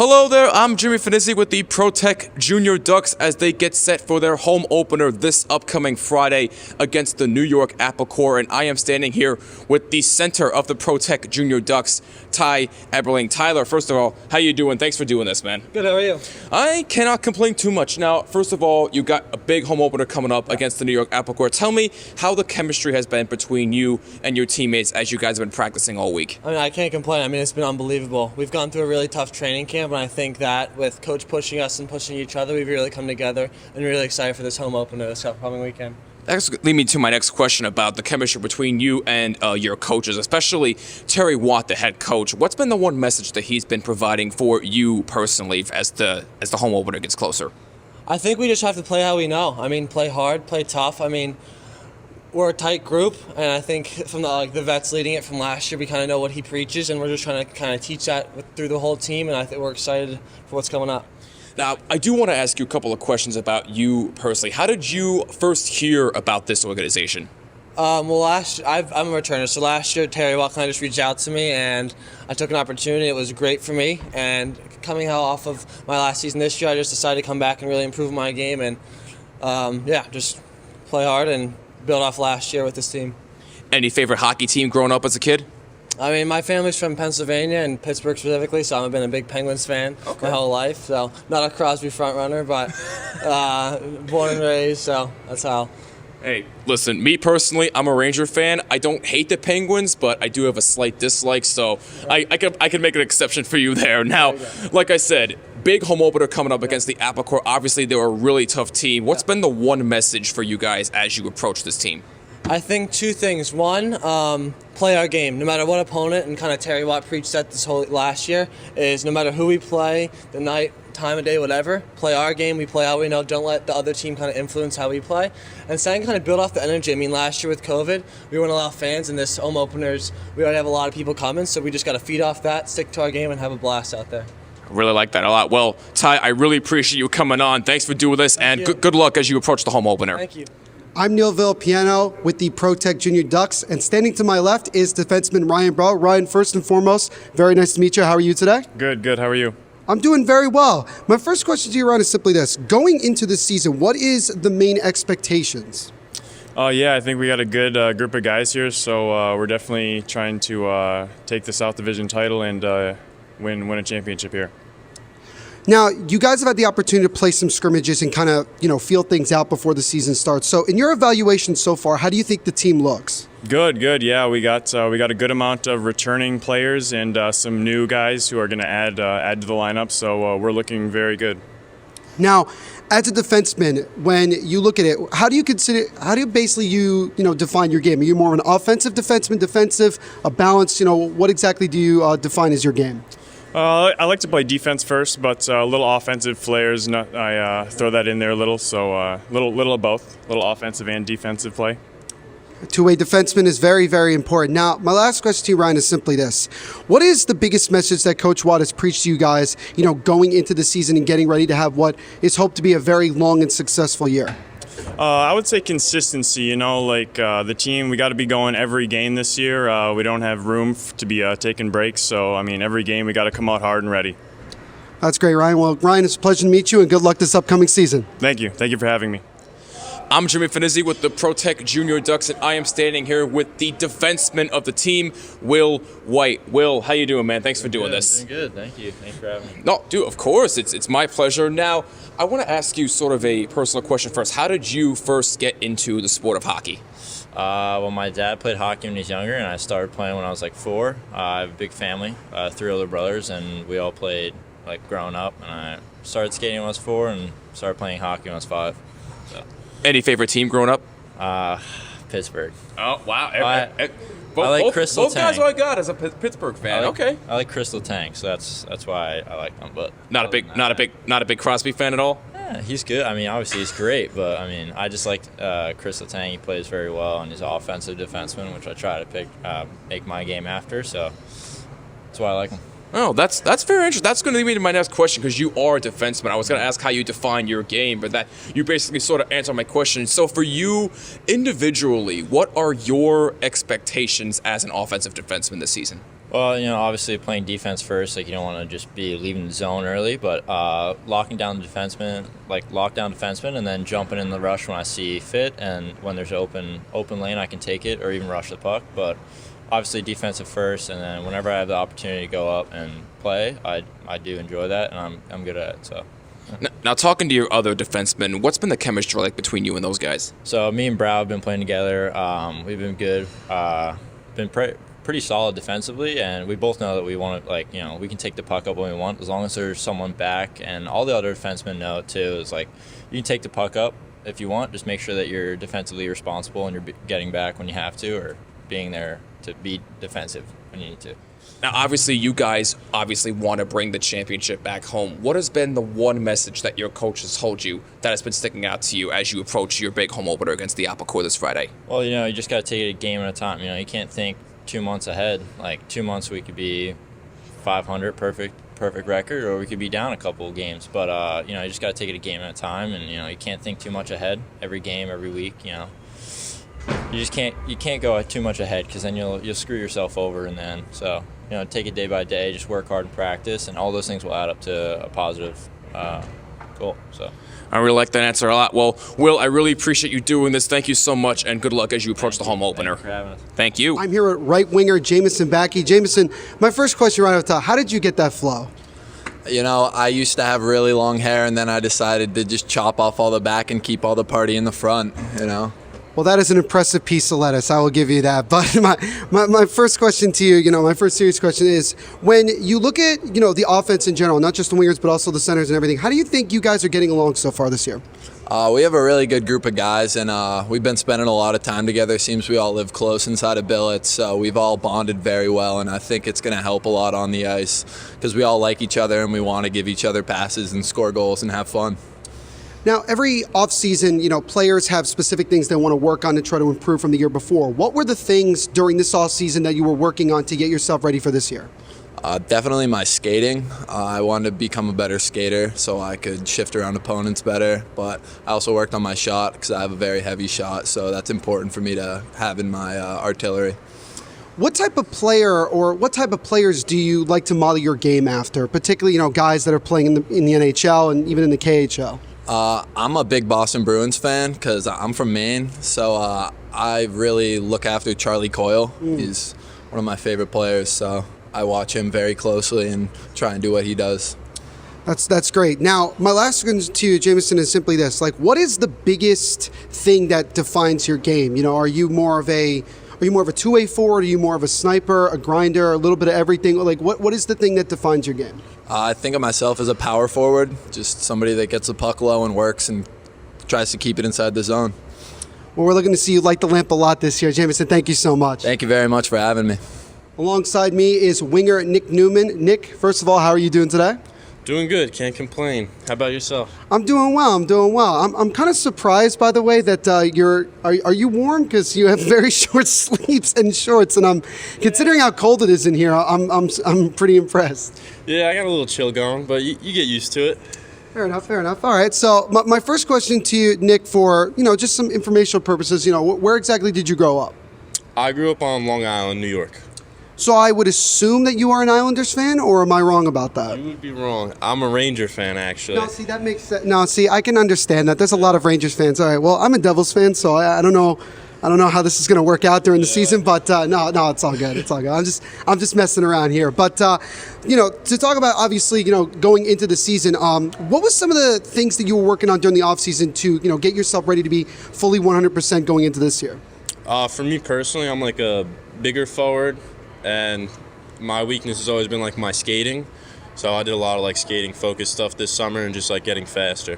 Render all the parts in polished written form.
Hello there, I'm Jimmy Finizzi with the Protec Junior Ducks as they get set for their home opener this upcoming Friday against the New York Apple Corps, and I am standing here with the center of the Protec Junior Ducks, Ty Eberling. Tyler, first of all, how you doing? Thanks for doing this, man. Good, how are you? I cannot complain too much. Now, first of all, you got a big home opener coming up against the New York Apple Corps. Tell me how the chemistry has been between you and your teammates as you guys have been practicing all week. I mean, I can't complain. I mean, it's been unbelievable. We've gone through a really tough training camp, and I think that with Coach pushing us and pushing each other, we've really come together and really excited for this home opener this upcoming weekend. That's lead me to my next question about the chemistry between you and your coaches, especially Terry Watt, the head coach. What's been the one message that he's been providing for you personally as the home opener gets closer? I think we just have to play how we know. I mean, play hard, play tough. I mean, we're a tight group, and I think from the vets leading it from last year, we kind of know what he preaches, and we're just trying to kind of teach that through the whole team, and I think we're excited for what's coming up. Now, I do want to ask you a couple of questions about you personally. How did you first hear about this organization? I'm a returner, so last year Terry Watt kind of just reached out to me, and I took an opportunity. It was great for me, and coming off of my last season this year, I just decided to come back and really improve my game, and just play hard and build off last year with this team. Any favorite hockey team growing up as a kid? I mean, my family's from Pennsylvania and Pittsburgh specifically, so I've been a big Penguins fan my whole life. So not a Crosby front runner, but born and raised, so that's how. Hey, listen, me personally, I'm a Ranger fan. I don't hate the Penguins, but I do have a slight dislike, so I can make an exception for you there. Now, like I said, big home opener coming up against the Apple Corps. Obviously, they're a really tough team. What's been the one message for you guys as you approach this team? I think two things. One, play our game. No matter what opponent, and kind of Terry Watt preached that this whole last year, is no matter who we play, the night, time of day, whatever, play our game. We play how we know. Don't let the other team kind of influence how we play. And second, kind of build off the energy. I mean, last year with COVID, we weren't allowed fans, and this home openers, we already have a lot of people coming, so we just got to feed off that, stick to our game, and have a blast out there. Really like that a lot. Well, Ty, I really appreciate you coming on. Thanks for doing this, and good luck as you approach the home opener. Thank you. I'm Neil Villapiano with the Protec Junior Ducks, and standing to my left is defenseman Ryan Bro. Ryan, first and foremost, very nice to meet you. How are you today? Good. How are you? I'm doing very well. My first question to you, Ryan, is simply this. Going into the season, what is the main expectations? I think we got a good group of guys here, so we're definitely trying to take the South Division title and win a championship here. Now, you guys have had the opportunity to play some scrimmages and kind of, feel things out before the season starts. So in your evaluation so far, how do you think the team looks? Good. Yeah, we got a good amount of returning players and some new guys who are going to add to the lineup. So we're looking very good. Now, as a defenseman, when you look at it, how do you define your game? Are you more of an offensive defenseman, defensive, a balance? What exactly do you define as your game? I like to play defense first, but a little offensive flares. I throw that in there a little, so little of both, little offensive and defensive play. Two-way defenseman is very, very important. Now, my last question to you, Ryan, is simply this. What is the biggest message that Coach Watt has preached to you guys, going into the season and getting ready to have what is hoped to be a very long and successful year? I would say consistency, the team, we got to be going every game this year. We don't have room to be taking breaks, so, every game we got to come out hard and ready. That's great, Ryan. Well, Ryan, it's a pleasure to meet you, and good luck this upcoming season. Thank you. Thank you for having me. I'm Jimmy Finizzi with the Protec Junior Ducks, and I am standing here with the defenseman of the team, Will White. Will, how you doing, man? Thanks for doing this. Doing good, thank you. Thanks for having me. No, dude, of course. It's my pleasure. Now, I want to ask you sort of a personal question first. How did you first get into the sport of hockey? Well, my dad played hockey when he was younger, and I started playing when I was like 4. I have a big family, 3 older brothers, and we all played growing up. And I started skating when I was 4 and started playing hockey when I was 5. So. Any favorite team growing up? Pittsburgh. Oh, wow. I like Crystal Both Tank. guys I got as a Pittsburgh fan. Okay. I like Crystal Tank, so that's why I like them. But not a big Crosby fan at all. Yeah, he's good. Obviously he's great, but I just like Crystal Tank. He plays very well, and he's an offensive defenseman, which I try to make my game after. So that's why I like him. Oh, that's very interesting. That's going to lead me to my next question because you are a defenseman. I was going to ask how you define your game, but that you basically sort of answered my question. So for you individually, what are your expectations as an offensive defenseman this season? Well, obviously playing defense first, like you don't want to just be leaving the zone early, but locking down the defenseman, like lockdown defenseman, and then jumping in the rush when I see fit, and when there's open lane, I can take it or even rush the puck. But obviously defensive first, and then whenever I have the opportunity to go up and play, I do enjoy that, and I'm good at it. So. Now, talking to your other defensemen, what's been the chemistry like between you and those guys? So me and Brow have been playing together. We've been good. Been pretty solid defensively, and we both know that we want to, we can take the puck up when we want, as long as there's someone back. And all the other defensemen know too is you can take the puck up if you want. Just make sure that you're defensively responsible and you're getting back when you have to, or being there to be defensive when you need to. Now, obviously, you guys want to bring the championship back home. What has been the one message that your coach has told you that has been sticking out to you as you approach your big home opener against the Apple Corps this Friday? Well, you just got to take it a game at a time. You can't think 2 months ahead. 2 months we could be 500, perfect record, or we could be down a couple of games. But you just got to take it a game at a time, and you can't think too much ahead. Every game, every week, you just can't go too much ahead, because then you'll screw yourself over in the end. So take it day by day, just work hard and practice, and all those things will add up to a positive goal. So I really like that answer a lot. Well, Will, I really appreciate you doing this. Thank you so much, and good luck as you approach the home opener. Thank you for having us. Thank you. I'm here at right winger Jamison Backey. Jamison, my first question right off the top, how did you get that flow? I used to have really long hair, and then I decided to just chop off all the back and keep all the party in the front, Well, that is an impressive piece of lettuce. I will give you that. But my first question to you, my first serious question is, when you look at, the offense in general, not just the wingers, but also the centers and everything, how do you think you guys are getting along so far this year? We have a really good group of guys, and we've been spending a lot of time together. Seems we all live close inside of Billets, so we've all bonded very well, and I think it's going to help a lot on the ice, because we all like each other and we want to give each other passes and score goals and have fun. Now, every offseason, players have specific things they want to work on to try to improve from the year before. What were the things during this offseason that you were working on to get yourself ready for this year? Definitely my skating. I wanted to become a better skater so I could shift around opponents better, but I also worked on my shot because I have a very heavy shot, so that's important for me to have in my artillery. What type of player or what type of players do you like to model your game after, particularly, guys that are playing in the NHL and even in the KHL? I'm a big Boston Bruins fan because I'm from Maine, so I really look after Charlie Coyle. He's one of my favorite players, so I watch him very closely and try and do what he does. That's great. Now, my last question to you, Jamison, is simply this: what is the biggest thing that defines your game? Are you more of a two-way forward? Are you more of a sniper, a grinder, a little bit of everything? What is the thing that defines your game? I think of myself as a power forward, just somebody that gets the puck low and works and tries to keep it inside the zone. Well, we're looking to see you light the lamp a lot this year. Jamison, thank you so much. Thank you very much for having me. Alongside me is winger Nick Newman. Nick, first of all, how are you doing today? Doing good, can't complain. How about yourself? I'm doing well. I'm kind of surprised, by the way, that are you warm? Because you have very short sleeves and shorts, and I'm considering how cold it is in here. I'm pretty impressed. Yeah, I got a little chill going, but you get used to it. Fair enough. All right. So my first question to you, Nick, for just some informational purposes, where exactly did you grow up? I grew up on Long Island, New York. So I would assume that you are an Islanders fan, or am I wrong about that? You would be wrong. I'm a Ranger fan, actually. No, see, that makes sense. No, see, I can understand that. There's a lot of Rangers fans. All right, well, I'm a Devils fan, so I don't know how this is going to work out during the season, but no, it's all good. It's all good. I'm just messing around here. But to talk about obviously, going into the season, what was some of the things that you were working on during the offseason to get yourself ready to be fully 100% going into this year? For me personally, I'm like a bigger forward, and my weakness has always been like my skating. So I did a lot of skating focused stuff this summer and just getting faster.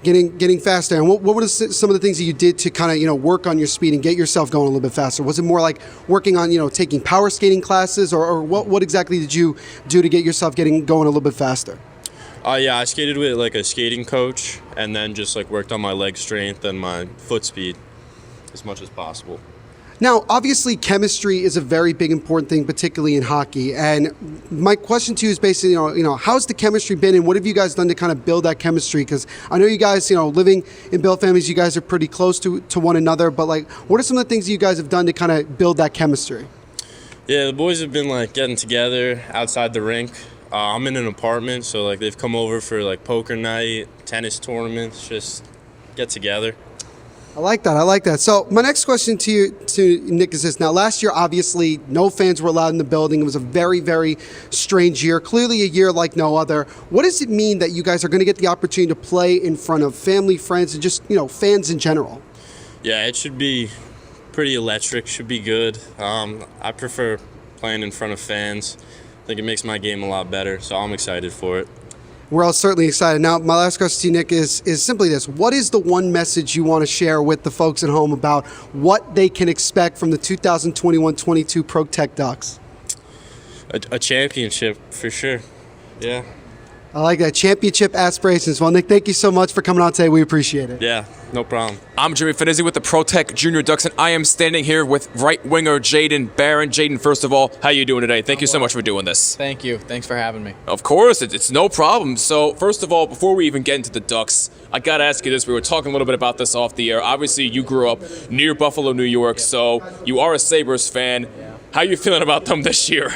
Getting faster. And what were some of the things that you did to kind of work on your speed and get yourself going a little bit faster? Was it more like working on taking power skating classes, or what exactly did you do to get yourself going a little bit faster? Yeah, I skated with a skating coach, and then just worked on my leg strength and my foot speed as much as possible. Now, obviously, chemistry is a very big, important thing, particularly in hockey. And my question to you is basically, how's the chemistry been, and what have you guys done to kind of build that chemistry? Because I know you guys, living in Bill families, you guys are pretty close to one another. But what are some of the things that you guys have done to kind of build that chemistry? Yeah, the boys have been like getting together outside the rink. I'm in an apartment, so like they've come over for like poker night, tennis tournaments, just get together. I like that. I like that. So my next question to you, to Nick, is this. Now, last year, obviously, no fans were allowed in the building. It was a very, very strange year. Clearly, a year like no other. What does it mean that you guys are going to get the opportunity to play in front of family, friends, and just fans in general? Yeah, it should be pretty electric. Should be good. I prefer playing in front of fans. I think it makes my game a lot better, so I'm excited for it. We're all certainly excited. Now, my last question to you, Nick, is simply this. What is the one message you want to share with the folks at home about what they can expect from the 2021-22 Protec Ducks? A championship, for sure. Yeah. I like that. Championship aspirations. Well, Nick, thank you so much for coming on today. We appreciate it. Yeah, no problem. I'm Jimmy Finizzi with the Protec Junior Ducks, and I am standing here with right winger Jaden Barron. Jaden, first of all, how you doing today? Thank you so much for doing this. Thank you. Thanks for having me. Of course, it's no problem. So, first of all, before we even get into the Ducks, I got to ask you this. We were talking a little bit about this off the air. Obviously, you grew up near Buffalo, New York, so you are a Sabres fan. How are you feeling about them this year?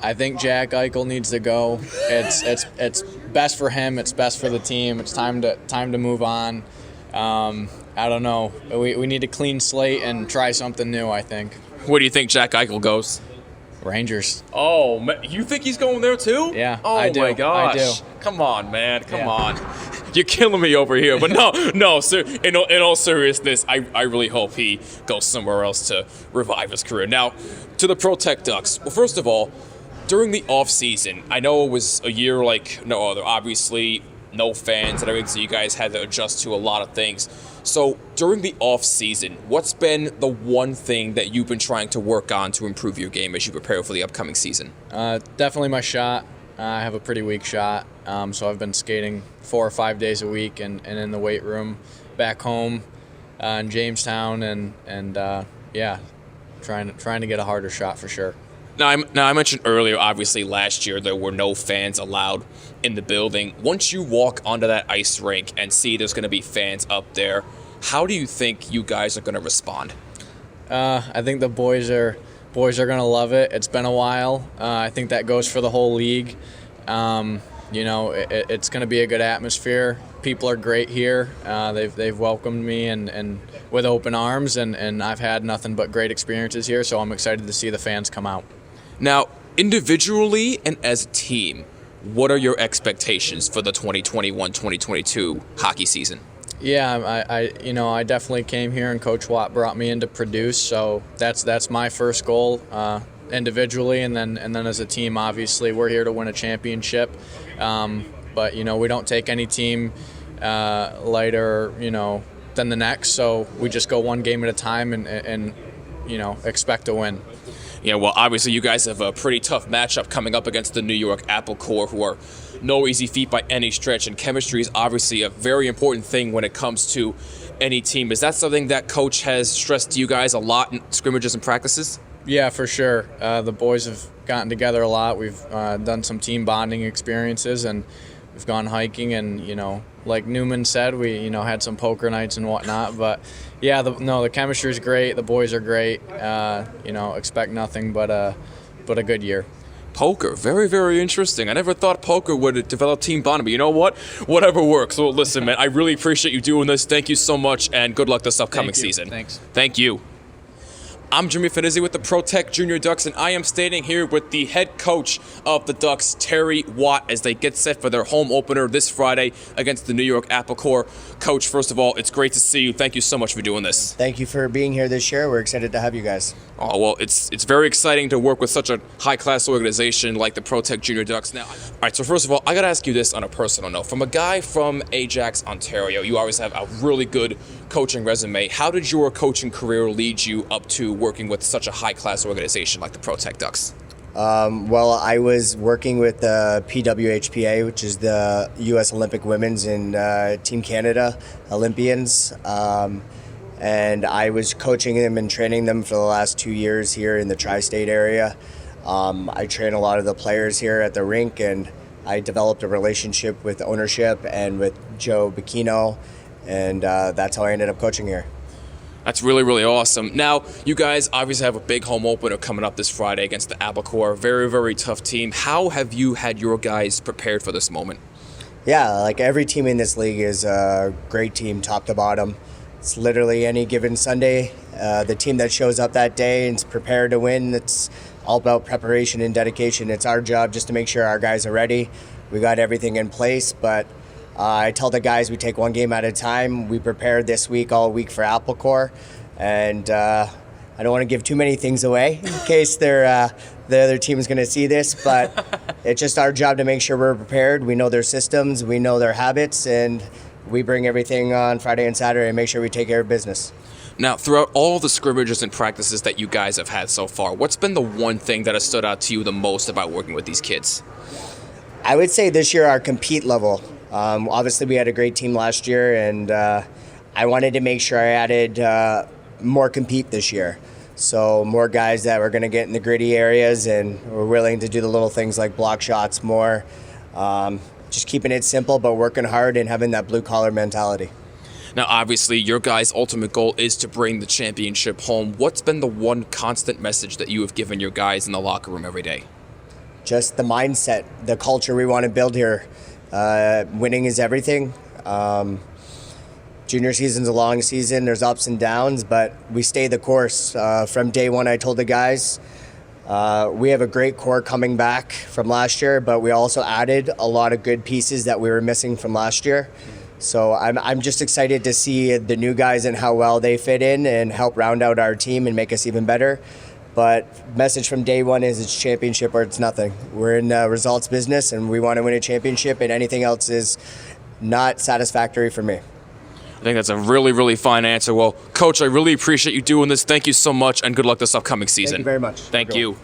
I think Jack Eichel needs to go. It's best for him. It's best for the team. It's time to move on. I don't know. We need a clean slate and try something new, I think. Where do you think Jack Eichel goes? Rangers. Oh, you think he's going there too? Yeah, Oh I do. my gosh. I do. Come on, man. Come Yeah. on. You're killing me over here. But no, sir. In all seriousness, I really hope he goes somewhere else to revive his career. Now, to the Protec Ducks. Well, first of all, during the off season, I know it was a year like no other. Obviously, no fans and everything, so you guys had to adjust to a lot of things. So during the off season, what's been the one thing that you've been trying to work on to improve your game as you prepare for the upcoming season? Definitely my shot. I have a pretty weak shot, so I've been skating 4 or 5 days a week and in the weight room back home in Jamestown, and yeah, trying to get a harder shot for sure. Now, I mentioned earlier, obviously, last year there were no fans allowed in the building. Once you walk onto that ice rink and see there's going to be fans up there, how do you think you guys are going to respond? I think the boys are going to love it. It's been a while. I think that goes for the whole league. It's going to be a good atmosphere. People are great here. They've welcomed me and with open arms, and I've had nothing but great experiences here, so I'm excited to see the fans come out. Now, individually and as a team, what are your expectations for the 2021-2022 hockey season? Yeah, I definitely came here, and Coach Watt brought me in to produce, so that's my first goal individually, and then as a team, obviously, we're here to win a championship. But we don't take any team lighter, than the next, so we just go one game at a time and expect to win. Yeah, well, obviously you guys have a pretty tough matchup coming up against the New York Apple Corps, who are no easy feat by any stretch, and chemistry is obviously a very important thing when it comes to any team. Is that something that Coach has stressed to you guys a lot in scrimmages and practices? Yeah, for sure. The boys have gotten together a lot. We've done some team bonding experiences, and we've gone hiking, and like Newman said, we had some poker nights and whatnot. But yeah, the chemistry is great. The boys are great. Expect nothing but a good year. Poker, very, very interesting. I never thought poker would develop team bonding, but you know what? Whatever works. Well, listen, man, I really appreciate you doing this. Thank you so much, and good luck this upcoming season. Thanks. Thank you. I'm Jimmy Finizzi with the Protec Junior Ducks, and I am standing here with the head coach of the Ducks, Terry Watt, as they get set for their home opener this Friday against the New York Apple Corps. Coach, first of all, it's great to see you. Thank you so much for doing this. Thank you for being here this year. We're excited to have you guys. Oh, well, it's very exciting to work with such a high-class organization like the Protec Junior Ducks. Now, all right, so first of all, I got to ask you this on a personal note. From a guy from Ajax, Ontario, you always have a really good coaching resume. How did your coaching career lead you up to working with such a high-class organization like the Protec Ducks? Well, I was working with the PWHPA, which is the U.S. Olympic Women's and Team Canada Olympians. And I was coaching them and training them for the last 2 years here in the tri-state area. I train a lot of the players here at the rink, and I developed a relationship with ownership and with Joe Bacchino, and that's how I ended up coaching here. That's really, really awesome. Now, you guys obviously have a big home opener coming up this Friday against the Abercorn. Very, very tough team. How have you had your guys prepared for this moment? Yeah, like every team in this league is a great team, top to bottom. It's literally any given Sunday. The team that shows up that day and is prepared to win, it's all about preparation and dedication. It's our job just to make sure our guys are ready. We got everything in place, but I tell the guys we take one game at a time. We prepared this week, all week for Applecore, and I don't want to give too many things away in case the other team is going to see this, but it's just our job to make sure we're prepared. We know their systems, we know their habits, and we bring everything on Friday and Saturday and make sure we take care of business. Now, throughout all the scrimmages and practices that you guys have had so far, what's been the one thing that has stood out to you the most about working with these kids? I would say this year our compete level. Obviously, we had a great team last year, and I wanted to make sure I added more compete this year. So more guys that were going to get in the gritty areas and were willing to do the little things like block shots more. Just keeping it simple, but working hard and having that blue-collar mentality. Now, obviously, your guys' ultimate goal is to bring the championship home. What's been the one constant message that you have given your guys in the locker room every day? Just the mindset, the culture we want to build here. Winning is everything. Junior season's a long season. There's ups and downs, but we stay the course. From day one, I told the guys, we have a great core coming back from last year, but we also added a lot of good pieces that we were missing from last year. So I'm just excited to see the new guys and how well they fit in and help round out our team and make us even better. But message from day one is it's championship or it's nothing. We're in results business and we want to win a championship, and anything else is not satisfactory for me. I think that's a really, really fine answer. Well, Coach, I really appreciate you doing this. Thank you so much, and good luck this upcoming season. Thank you very much. Thank you.